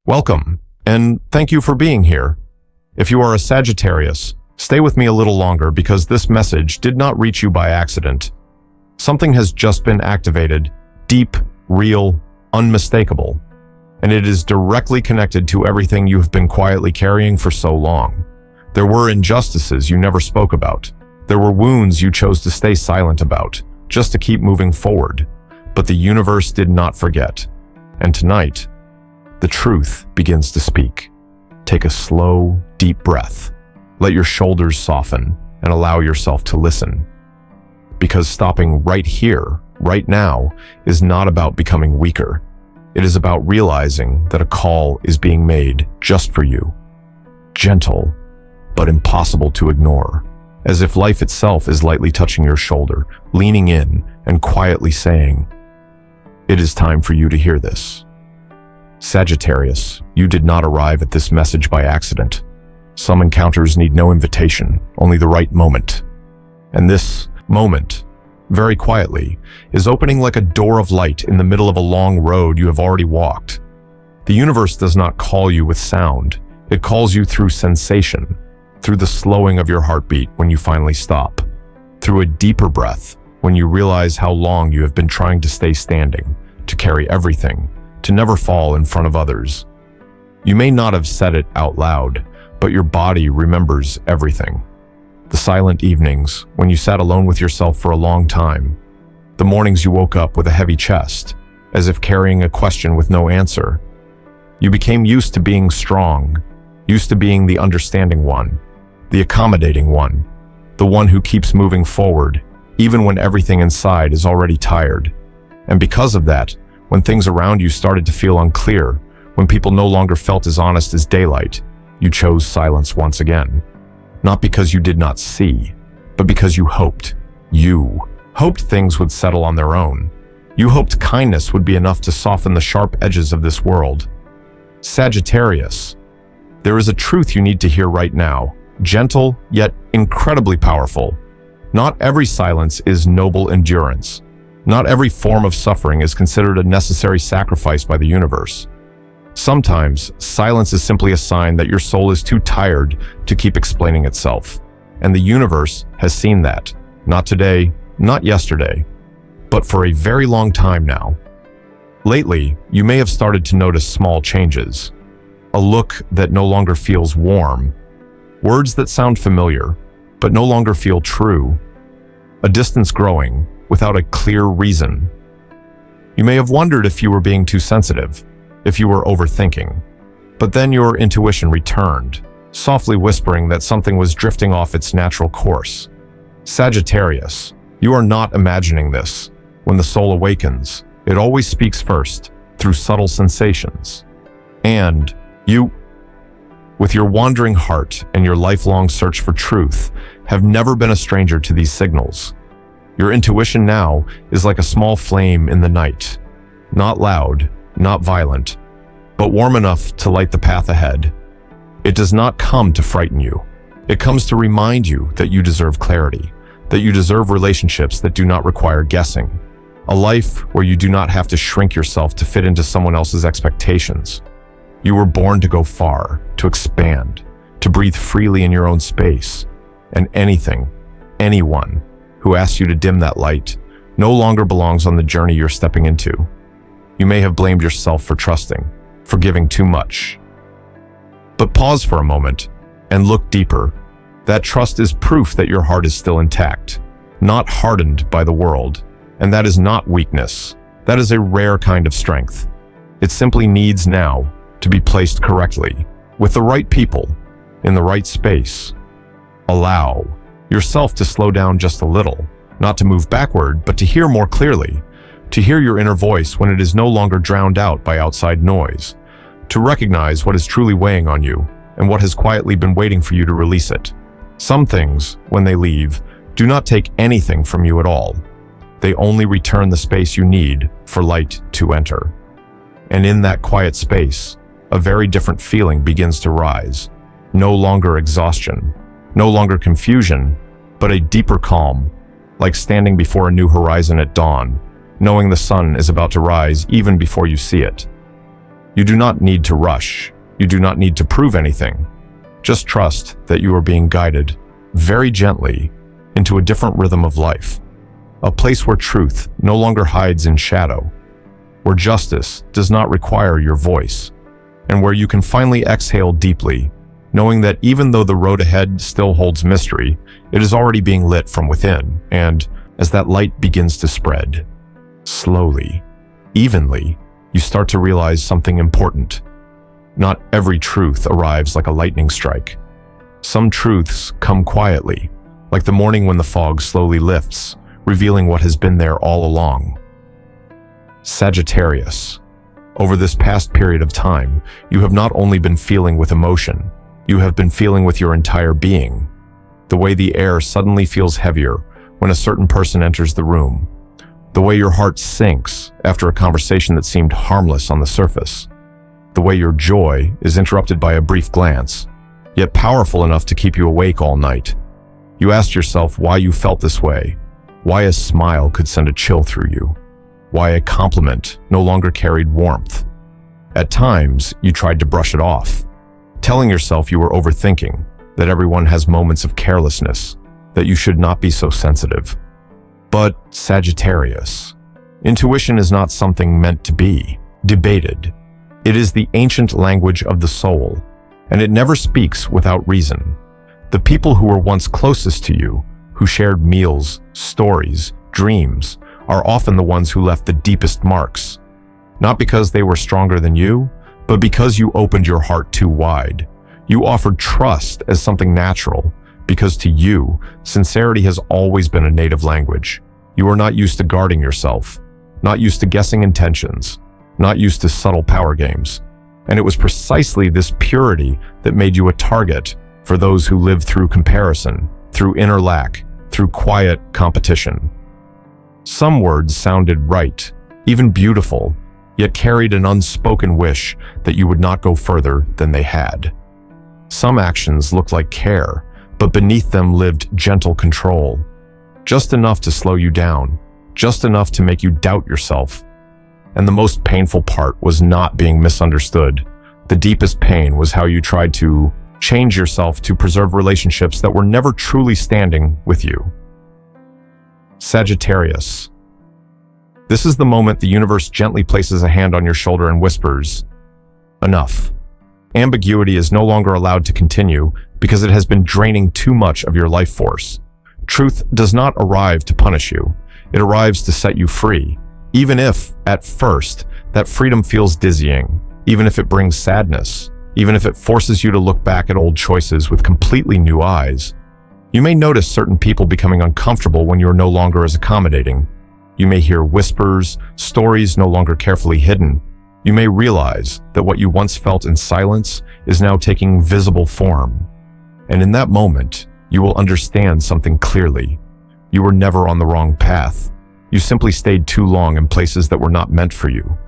Welcome, and thank you for being here. If you are a Sagittarius, stay with me a little longer because this message did not reach you by accident. Something has just been activated, deep, real, unmistakable, and it is directly connected to everything you have been quietly carrying for so long. There were injustices you never spoke about. There were wounds you chose to stay silent about, just to keep moving forward. But the universe did not forget. And tonight, the truth begins to speak. Take a slow, deep breath. Let your shoulders soften and allow yourself to listen. Because stopping right here, right now, is not about becoming weaker. It is about realizing that a call is being made just for you. Gentle, but impossible to ignore. As if life itself is lightly touching your shoulder, leaning in and quietly saying, "It is time for you to hear this." Sagittarius, you did not arrive at this message by accident. Some encounters need no invitation, only the right moment. And this moment, very quietly, is opening like a door of light in the middle of a long road you have already walked. The universe does not call you with sound. It calls you through sensation, through the slowing of your heartbeat when you finally stop, through a deeper breath when you realize how long you have been trying to stay standing, to carry everything, to never fall in front of others. You may not have said it out loud, but your body remembers everything. The silent evenings when you sat alone with yourself for a long time. The mornings you woke up with a heavy chest, as if carrying a question with no answer. You became used to being strong, used to being the understanding one, the accommodating one, the one who keeps moving forward, even when everything inside is already tired. And because of that, when things around you started to feel unclear, when people no longer felt as honest as daylight, you chose silence once again. Not because you did not see, but because you hoped. You hoped things would settle on their own. You hoped kindness would be enough to soften the sharp edges of this world. Sagittarius, there is a truth you need to hear right now, gentle yet incredibly powerful. Not every silence is noble endurance. Not every form of suffering is considered a necessary sacrifice by the universe. Sometimes, silence is simply a sign that your soul is too tired to keep explaining itself. And the universe has seen that. Not today, not yesterday, but for a very long time now. Lately, you may have started to notice small changes. A look that no longer feels warm. Words that sound familiar, but no longer feel true. A distance growing without a clear reason. You may have wondered if you were being too sensitive, if you were overthinking. But then your intuition returned, softly whispering that something was drifting off its natural course. Sagittarius, you are not imagining this. When the soul awakens, it always speaks first, through subtle sensations. And you, with your wandering heart and your lifelong search for truth, have never been a stranger to these signals. Your intuition now is like a small flame in the night. Not loud, not violent, but warm enough to light the path ahead. It does not come to frighten you. It comes to remind you that you deserve clarity, that you deserve relationships that do not require guessing, a life where you do not have to shrink yourself to fit into someone else's expectations. You were born to go far, to expand, to breathe freely in your own space, and anything, anyone, who asks you to dim that light no longer belongs on the journey you're stepping into. You may have blamed yourself for trusting, for giving too much. But pause for a moment and look deeper. That trust is proof that your heart is still intact, not hardened by the world. And that is not weakness. That is a rare kind of strength. It simply needs now to be placed correctly, with the right people, in the right space. Allow yourself to slow down just a little, not to move backward, but to hear more clearly, to hear your inner voice when it is no longer drowned out by outside noise, to recognize what is truly weighing on you and what has quietly been waiting for you to release it. Some things, when they leave, do not take anything from you at all. They only return the space you need for light to enter. And in that quiet space, a very different feeling begins to rise. No longer exhaustion, no longer confusion, but a deeper calm, like standing before a new horizon at dawn, knowing the sun is about to rise even before you see it. You do not need to rush. You do not need to prove anything. Just trust that you are being guided, very gently, into a different rhythm of life. A place where truth no longer hides in shadow, where justice does not require your voice, and where you can finally exhale deeply, knowing that even though the road ahead still holds mystery, it is already being lit from within, and as that light begins to spread, slowly, evenly, you start to realize something important. Not every truth arrives like a lightning strike. Some truths come quietly, like the morning when the fog slowly lifts, revealing what has been there all along. Sagittarius. Over this past period of time, you have not only been feeling with emotion, you have been feeling with your entire being. The way the air suddenly feels heavier when a certain person enters the room. The way your heart sinks after a conversation that seemed harmless on the surface. The way your joy is interrupted by a brief glance, yet powerful enough to keep you awake all night. You asked yourself why you felt this way, why a smile could send a chill through you, why a compliment no longer carried warmth. At times, you tried to brush it off, telling yourself you were overthinking, that everyone has moments of carelessness, that you should not be so sensitive. But Sagittarius, intuition is not something meant to be debated. It is the ancient language of the soul, and it never speaks without reason. The people who were once closest to you, who shared meals, stories, dreams, are often the ones who left the deepest marks. Not because they were stronger than you, but because you opened your heart too wide. You offered trust as something natural, because to you, sincerity has always been a native language. You are not used to guarding yourself, not used to guessing intentions, not used to subtle power games. And it was precisely this purity that made you a target for those who live through comparison, through inner lack, through quiet competition. Some words sounded right, even beautiful, yet carried an unspoken wish that you would not go further than they had. Some actions looked like care, but beneath them lived gentle control, just enough to slow you down, just enough to make you doubt yourself. And the most painful part was not being misunderstood. The deepest pain was how you tried to change yourself to preserve relationships that were never truly standing with you. Sagittarius. This is the moment the universe gently places a hand on your shoulder and whispers, "Enough." Ambiguity is no longer allowed to continue because it has been draining too much of your life force. Truth does not arrive to punish you. It arrives to set you free, even if, at first, that freedom feels dizzying, even if it brings sadness, even if it forces you to look back at old choices with completely new eyes. You may notice certain people becoming uncomfortable when you are no longer as accommodating. You may hear whispers, stories no longer carefully hidden. You may realize that what you once felt in silence is now taking visible form. And in that moment, you will understand something clearly. You were never on the wrong path. You simply stayed too long in places that were not meant for you.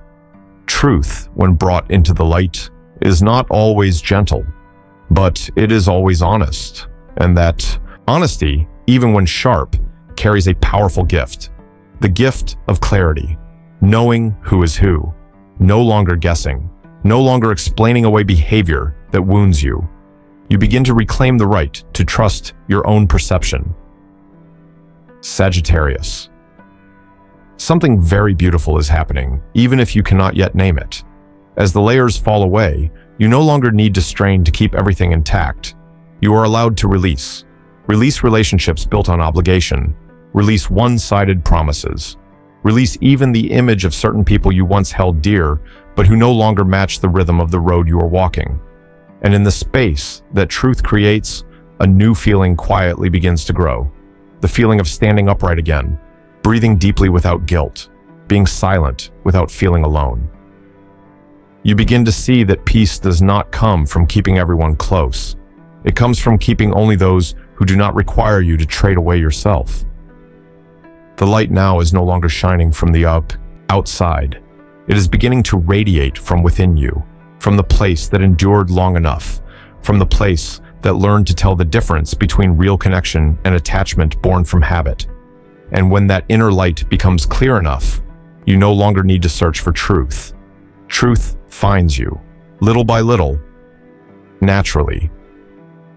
Truth, when brought into the light, is not always gentle, but it is always honest. And that honesty, even when sharp, carries a powerful gift. The gift of clarity, knowing who is who, no longer guessing, no longer explaining away behavior that wounds you. You begin to reclaim the right to trust your own perception. Sagittarius. Something very beautiful is happening, even if you cannot yet name it. As the layers fall away, you no longer need to strain to keep everything intact. You are allowed to release. Release relationships built on obligation. Release one-sided promises. Release even the image of certain people you once held dear, but who no longer match the rhythm of the road you are walking. And in the space that truth creates, a new feeling quietly begins to grow. The feeling of standing upright again, breathing deeply without guilt, being silent without feeling alone. You begin to see that peace does not come from keeping everyone close. It comes from keeping only those who do not require you to trade away yourself. The light now is no longer shining from the outside. It is beginning to radiate from within you, from the place that endured long enough, from the place that learned to tell the difference between real connection and attachment born from habit. And when that inner light becomes clear enough, you no longer need to search for truth. Truth finds you, little by little, naturally,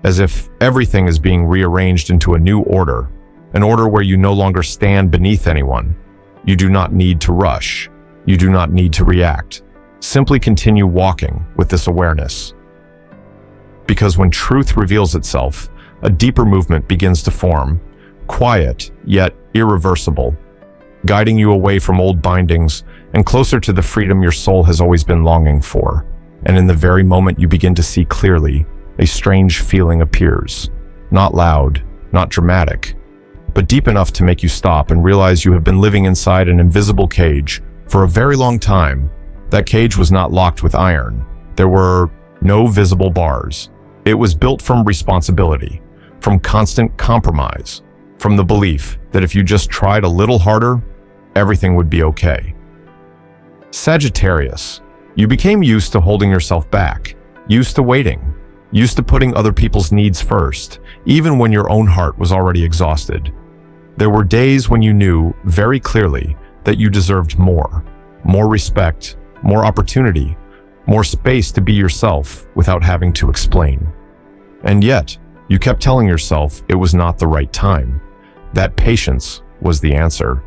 as if everything is being rearranged into a new order, an order where you no longer stand beneath anyone. You do not need to rush. You do not need to react. Simply continue walking with this awareness. Because when truth reveals itself, a deeper movement begins to form, quiet yet irreversible, guiding you away from old bindings and closer to the freedom your soul has always been longing for. And in the very moment you begin to see clearly, a strange feeling appears. Not loud, not dramatic, but deep enough to make you stop and realize you have been living inside an invisible cage for a very long time. That cage was not locked with iron. There were no visible bars. It was built from responsibility, from constant compromise, from the belief that if you just tried a little harder, everything would be okay. Sagittarius, you became used to holding yourself back, used to waiting, used to putting other people's needs first, even when your own heart was already exhausted. There were days when you knew very clearly that you deserved more respect, more opportunity, more space to be yourself without having to explain. And yet, you kept telling yourself it was not the right time, that patience was the answer,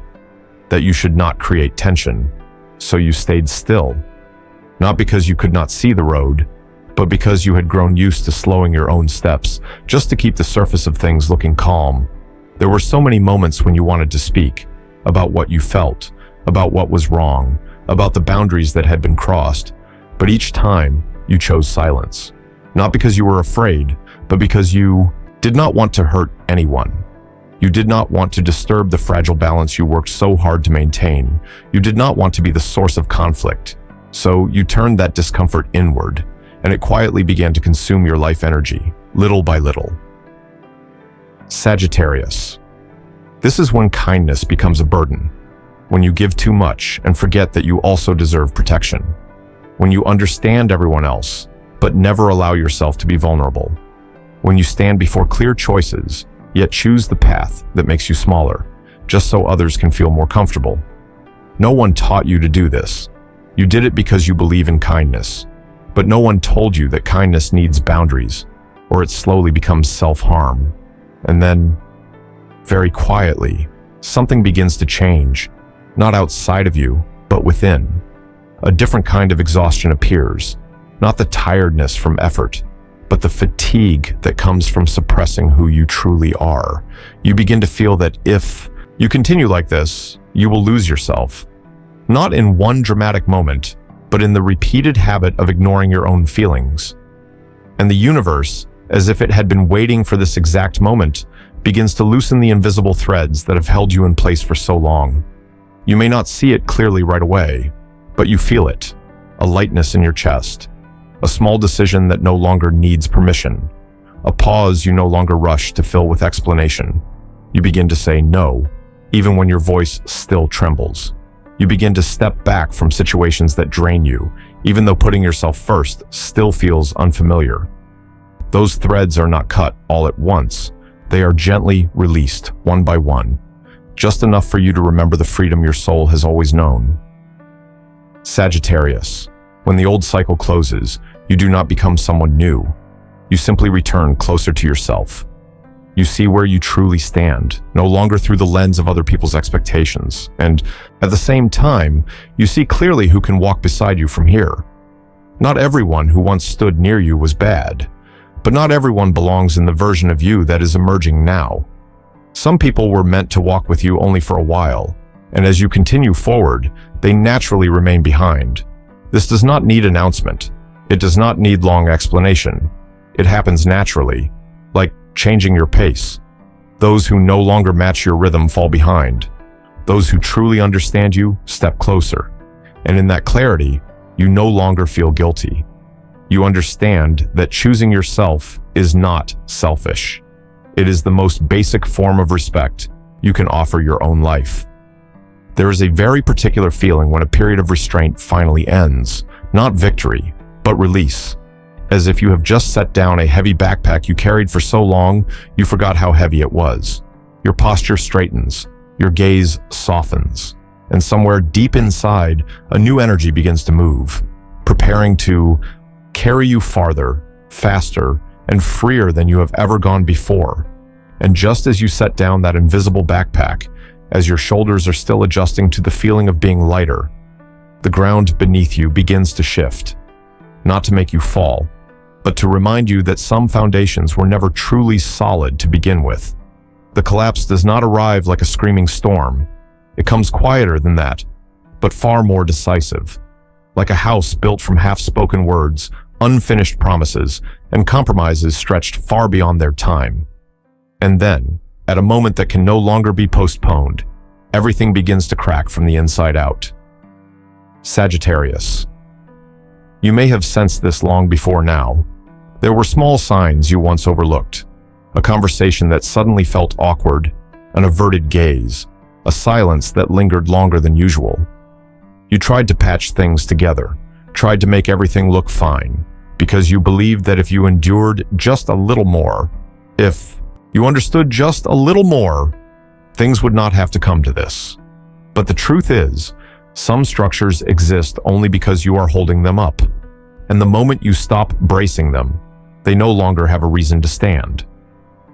that you should not create tension, so you stayed still. Not because you could not see the road, but because you had grown used to slowing your own steps just to keep the surface of things looking calm. There were so many moments when you wanted to speak about what you felt, about what was wrong, about the boundaries that had been crossed, but each time you chose silence. Not because you were afraid, but because you did not want to hurt anyone. You did not want to disturb the fragile balance you worked so hard to maintain. You did not want to be the source of conflict. So you turned that discomfort inward, and it quietly began to consume your life energy, little by little. Sagittarius. This is when kindness becomes a burden, when you give too much and forget that you also deserve protection, when you understand everyone else, but never allow yourself to be vulnerable, when you stand before clear choices, yet choose the path that makes you smaller, just so others can feel more comfortable. No one taught you to do this. You did it because you believe in kindness, but no one told you that kindness needs boundaries, or it slowly becomes self-harm. And then, very quietly, something begins to change, not outside of you, but within. A different kind of exhaustion appears, not the tiredness from effort, but the fatigue that comes from suppressing who you truly are. You begin to feel that if you continue like this, you will lose yourself. Not in one dramatic moment, but in the repeated habit of ignoring your own feelings. And the universe, as if it had been waiting for this exact moment, begins to loosen the invisible threads that have held you in place for so long. You may not see it clearly right away, but you feel it, a lightness in your chest, a small decision that no longer needs permission, a pause you no longer rush to fill with explanation. You begin to say no, even when your voice still trembles. You begin to step back from situations that drain you, even though putting yourself first still feels unfamiliar. Those threads are not cut all at once. They are gently released, one by one, just enough for you to remember the freedom your soul has always known. Sagittarius. When the old cycle closes, you do not become someone new. You simply return closer to yourself. You see where you truly stand, no longer through the lens of other people's expectations. And at the same time, you see clearly who can walk beside you from here. Not everyone who once stood near you was bad. But not everyone belongs in the version of you that is emerging now. Some people were meant to walk with you only for a while, and as you continue forward, they naturally remain behind. This does not need announcement. It does not need long explanation. It happens naturally, like changing your pace. Those who no longer match your rhythm fall behind. Those who truly understand you step closer. And in that clarity, you no longer feel guilty. You understand that choosing yourself is not selfish. It is the most basic form of respect you can offer your own life. There is a very particular feeling when a period of restraint finally ends, not victory, but release. As if you have just set down a heavy backpack you carried for so long, you forgot how heavy it was. Your posture straightens, your gaze softens, and somewhere deep inside, a new energy begins to move. preparing to carry you farther, faster, and freer than you have ever gone before. And just as you set down that invisible backpack, as your shoulders are still adjusting to the feeling of being lighter, the ground beneath you begins to shift, not to make you fall, but to remind you that some foundations were never truly solid to begin with. The collapse does not arrive like a screaming storm. It comes quieter than that, but far more decisive. Like a house built from half-spoken words, unfinished promises, and compromises stretched far beyond their time. And then, at a moment that can no longer be postponed, everything begins to crack from the inside out. Sagittarius. You may have sensed this long before now. There were small signs you once overlooked. A conversation that suddenly felt awkward, an averted gaze, a silence that lingered longer than usual. You tried to patch things together, tried to make everything look fine, because you believed that if you endured just a little more, if you understood just a little more, things would not have to come to this. But the truth is, some structures exist only because you are holding them up. And the moment you stop bracing them, they no longer have a reason to stand.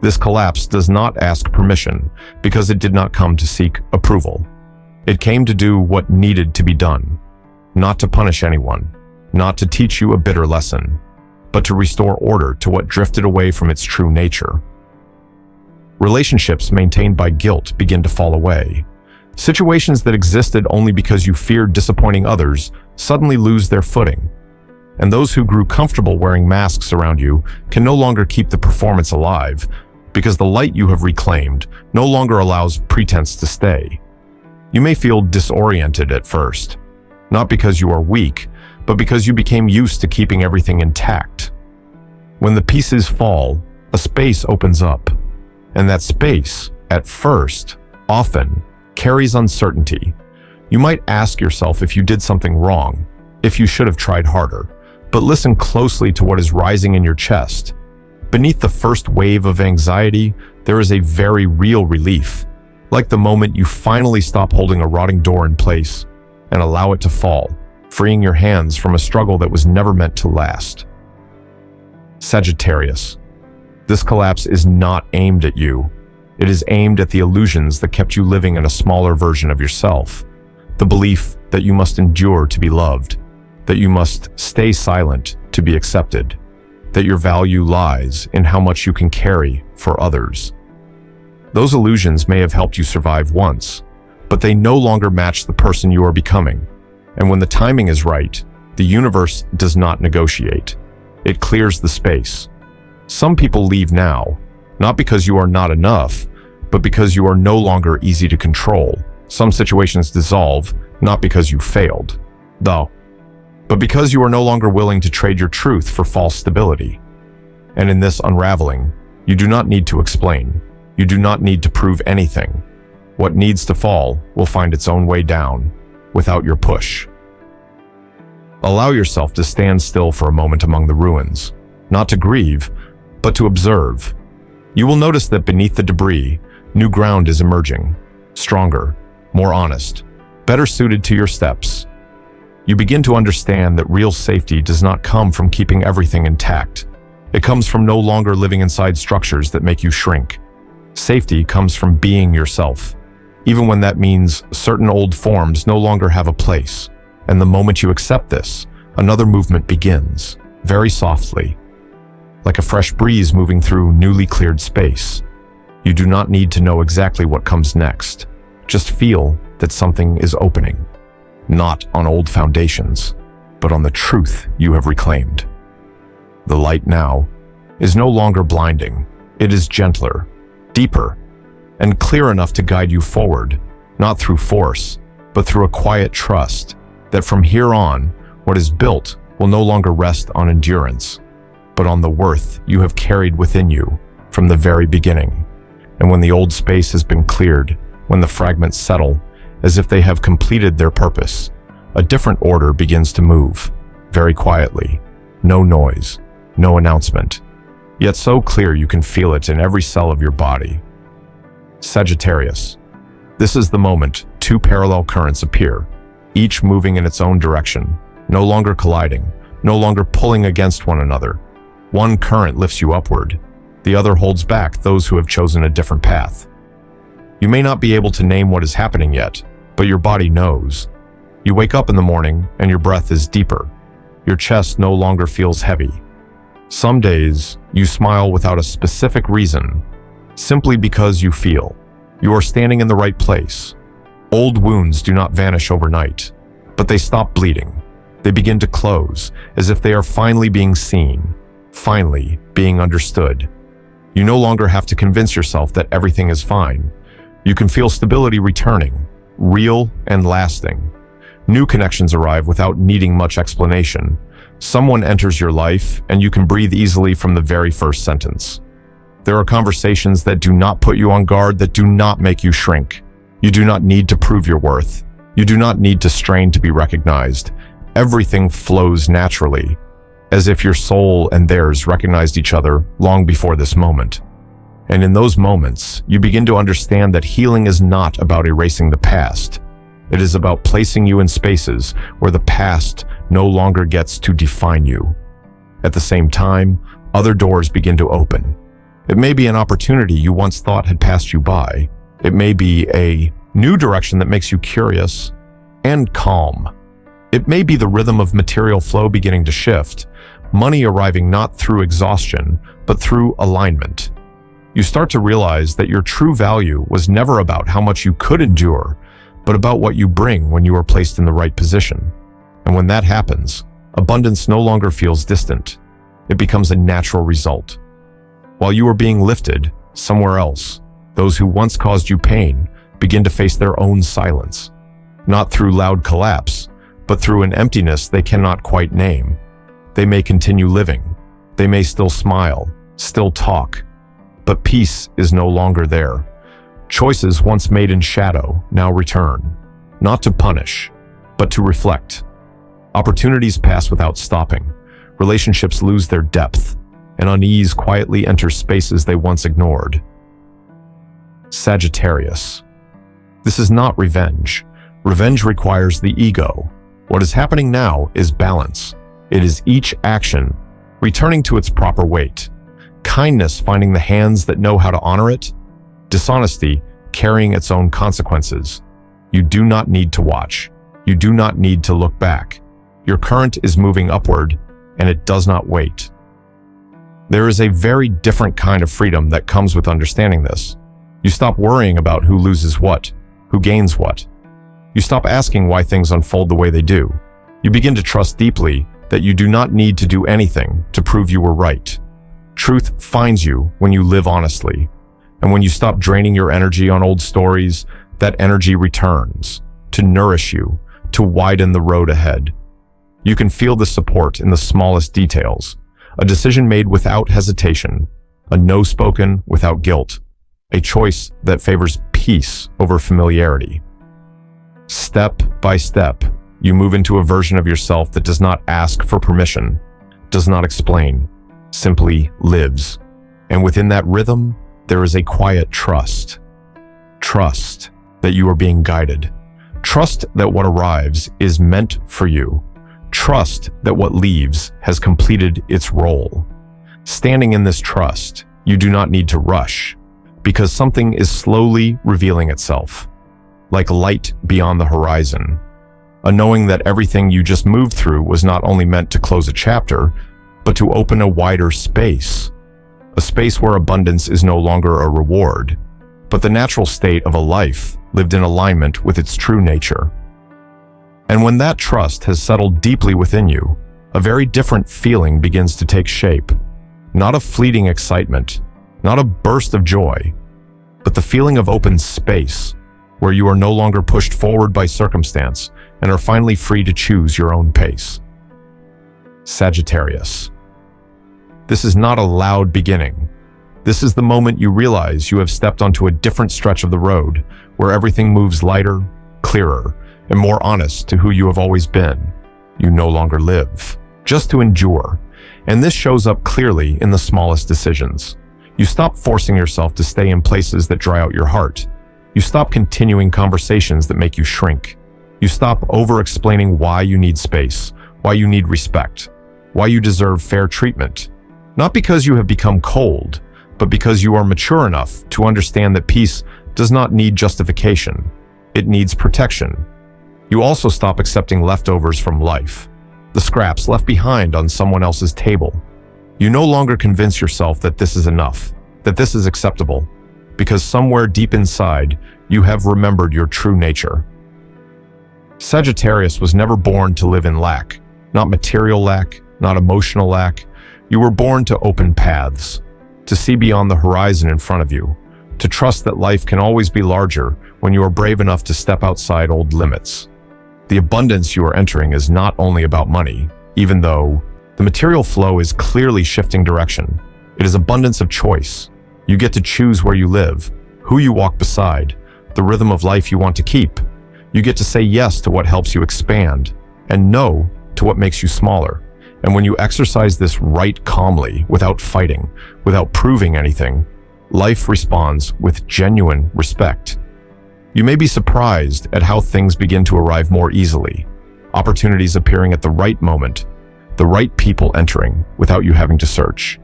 This collapse does not ask permission because it did not come to seek approval. It came to do what needed to be done, not to punish anyone, not to teach you a bitter lesson, but to restore order to what drifted away from its true nature. Relationships maintained by guilt begin to fall away. Situations that existed only because you feared disappointing others suddenly lose their footing. And those who grew comfortable wearing masks around you can no longer keep the performance alive because the light you have reclaimed no longer allows pretense to stay. You may feel disoriented at first, not because you are weak, but because you became used to keeping everything intact. When the pieces fall, a space opens up, and that space, at first, often, carries uncertainty. You might ask yourself if you did something wrong, if you should have tried harder, but listen closely to what is rising in your chest. Beneath the first wave of anxiety, there is a very real relief, like the moment you finally stop holding a rotting door in place and allow it to fall, freeing your hands from a struggle that was never meant to last. Sagittarius. This collapse is not aimed at you. It is aimed at the illusions that kept you living in a smaller version of yourself. The belief that you must endure to be loved, that you must stay silent to be accepted, that your value lies in how much you can carry for others. Those illusions may have helped you survive once, but they no longer match the person you are becoming. And when the timing is right, the universe does not negotiate. It clears the space. Some people leave now, not because you are not enough, but because you are no longer easy to control. Some situations dissolve, not because you failed, though, but because you are no longer willing to trade your truth for false stability. And in this unraveling, you do not need to explain. You do not need to prove anything. What needs to fall will find its own way down, without your push. Allow yourself to stand still for a moment among the ruins, not to grieve, but to observe. You will notice that beneath the debris, new ground is emerging, stronger, more honest, better suited to your steps. You begin to understand that real safety does not come from keeping everything intact. It comes from no longer living inside structures that make you shrink. Safety comes from being yourself, even when that means certain old forms no longer have a place. And the moment you accept this, another movement begins, very softly, like a fresh breeze moving through newly cleared space. You do not need to know exactly what comes next. Just feel that something is opening, not on old foundations, but on the truth you have reclaimed. The light now is no longer blinding. It is gentler, deeper, and clear enough to guide you forward, not through force, but through a quiet trust that from here on, what is built will no longer rest on endurance, but on the worth you have carried within you from the very beginning. And when the old space has been cleared, when the fragments settle, as if they have completed their purpose, a different order begins to move, very quietly, no noise, no announcement, yet so clear you can feel it in every cell of your body. Sagittarius. This is the moment two parallel currents appear, each moving in its own direction, no longer colliding, no longer pulling against one another. One current lifts you upward, the other holds back those who have chosen a different path. You may not be able to name what is happening yet, but your body knows. You wake up in the morning and your breath is deeper. Your chest no longer feels heavy. Some days, you smile without a specific reason, simply because you feel. You are standing in the right place. Old wounds do not vanish overnight, but they stop bleeding. They begin to close, as if they are finally being seen, finally being understood. You no longer have to convince yourself that everything is fine. You can feel stability returning, real and lasting. New connections arrive without needing much explanation. Someone enters your life, and you can breathe easily from the very first sentence. There are conversations that do not put you on guard, that do not make you shrink. You do not need to prove your worth. You do not need to strain to be recognized. Everything flows naturally, as if your soul and theirs recognized each other long before this moment. And in those moments, you begin to understand that healing is not about erasing the past. It is about placing you in spaces where the past no longer gets to define you. At the same time, other doors begin to open. It may be an opportunity you once thought had passed you by. It may be a new direction that makes you curious and calm. It may be the rhythm of material flow beginning to shift, money arriving not through exhaustion, but through alignment. You start to realize that your true value was never about how much you could endure, but about what you bring when you are placed in the right position. And when that happens, abundance no longer feels distant. It becomes a natural result. While you are being lifted, somewhere else, those who once caused you pain begin to face their own silence, not through loud collapse, but through an emptiness they cannot quite name. They may continue living. They may still smile, still talk, but peace is no longer there. Choices once made in shadow now return, not to punish, but to reflect. Opportunities pass without stopping. Relationships lose their depth, and unease quietly enters spaces they once ignored. Sagittarius. This is not revenge. Revenge requires the ego. What is happening now is balance. It is each action returning to its proper weight. Kindness finding the hands that know how to honor it. Dishonesty carrying its own consequences. You do not need to watch. You do not need to look back. Your current is moving upward, and it does not wait. There is a very different kind of freedom that comes with understanding this. You stop worrying about who loses what, who gains what. You stop asking why things unfold the way they do. You begin to trust deeply that you do not need to do anything to prove you were right. Truth finds you when you live honestly. And when you stop draining your energy on old stories, that energy returns to nourish you, to widen the road ahead. You can feel the support in the smallest details. A decision made without hesitation, a no spoken without guilt, a choice that favors peace over familiarity. Step by step, you move into a version of yourself that does not ask for permission, does not explain, simply lives. And within that rhythm, there is a quiet trust. Trust that you are being guided. Trust that what arrives is meant for you. Trust that what leaves has completed its role. Standing in this trust, you do not need to rush, because something is slowly revealing itself, like light beyond the horizon. A knowing that everything you just moved through was not only meant to close a chapter, but to open a wider space. A space where abundance is no longer a reward, but the natural state of a life lived in alignment with its true nature. And when that trust has settled deeply within you, a very different feeling begins to take shape. Not a fleeting excitement, not a burst of joy, but the feeling of open space, where you are no longer pushed forward by circumstance and are finally free to choose your own pace. Sagittarius. This is not a loud beginning. This is the moment you realize you have stepped onto a different stretch of the road, where everything moves lighter, clearer, and more honest to who you have always been. You no longer live, just to endure. And this shows up clearly in the smallest decisions. You stop forcing yourself to stay in places that dry out your heart. You stop continuing conversations that make you shrink. You stop over-explaining why you need space, why you need respect, why you deserve fair treatment. Not because you have become cold, but because you are mature enough to understand that peace does not need justification. It needs protection. You also stop accepting leftovers from life, the scraps left behind on someone else's table. You no longer convince yourself that this is enough, that this is acceptable, because somewhere deep inside, you have remembered your true nature. Sagittarius was never born to live in lack, not material lack, not emotional lack. You were born to open paths, to see beyond the horizon in front of you, to trust that life can always be larger when you are brave enough to step outside old limits. The abundance you are entering is not only about money, even though the material flow is clearly shifting direction. It is abundance of choice. You get to choose where you live, who you walk beside, the rhythm of life you want to keep. You get to say yes to what helps you expand, and no to what makes you smaller. And when you exercise this right calmly, without fighting, without proving anything, life responds with genuine respect. You may be surprised at how things begin to arrive more easily, opportunities appearing at the right moment, the right people entering without you having to search,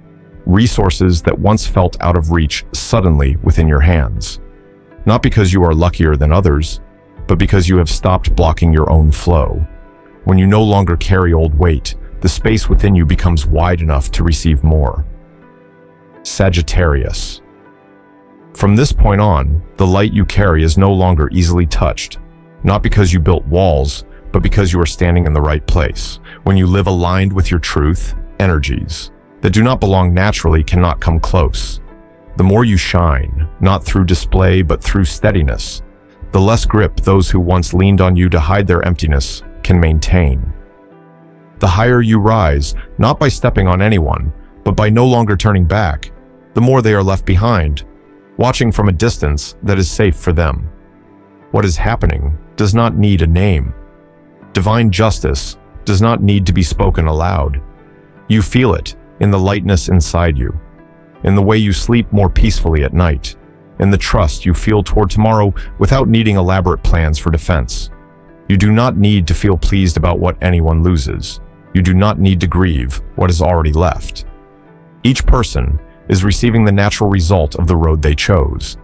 resources that once felt out of reach suddenly within your hands. Not because you are luckier than others, but because you have stopped blocking your own flow. When you no longer carry old weight, the space within you becomes wide enough to receive more. Sagittarius. From this point on, the light you carry is no longer easily touched, not because you built walls, but because you are standing in the right place. When you live aligned with your truth, energies that do not belong naturally cannot come close. The more you shine, not through display but through steadiness, the less grip those who once leaned on you to hide their emptiness can maintain. The higher you rise, not by stepping on anyone, but by no longer turning back, the more they are left behind, watching from a distance that is safe for them. What is happening does not need a name. Divine justice does not need to be spoken aloud. You feel it in the lightness inside you, in the way you sleep more peacefully at night, in the trust you feel toward tomorrow without needing elaborate plans for defense. You do not need to feel pleased about what anyone loses. You do not need to grieve what is already left. Each person is receiving the natural result of the road they chose,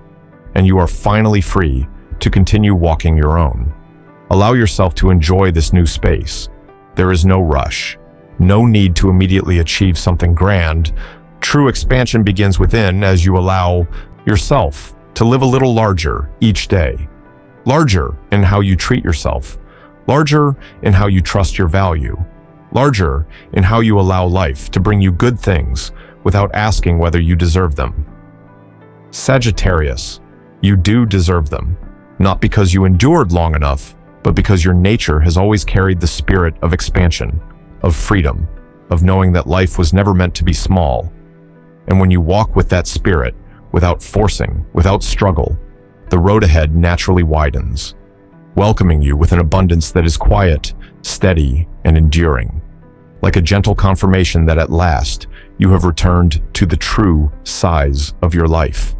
and you are finally free to continue walking your own. Allow yourself to enjoy this new space. There is no rush, no need to immediately achieve something grand. True expansion begins within as you allow yourself to live a little larger each day. Larger in how you treat yourself, larger in how you trust your value, larger in how you allow life to bring you good things without asking whether you deserve them. Sagittarius, you do deserve them, not because you endured long enough, but because your nature has always carried the spirit of expansion, of freedom, of knowing that life was never meant to be small. And when you walk with that spirit, without forcing, without struggle, the road ahead naturally widens, welcoming you with an abundance that is quiet, steady, and enduring. Like a gentle confirmation that at last, you have returned to the true size of your life.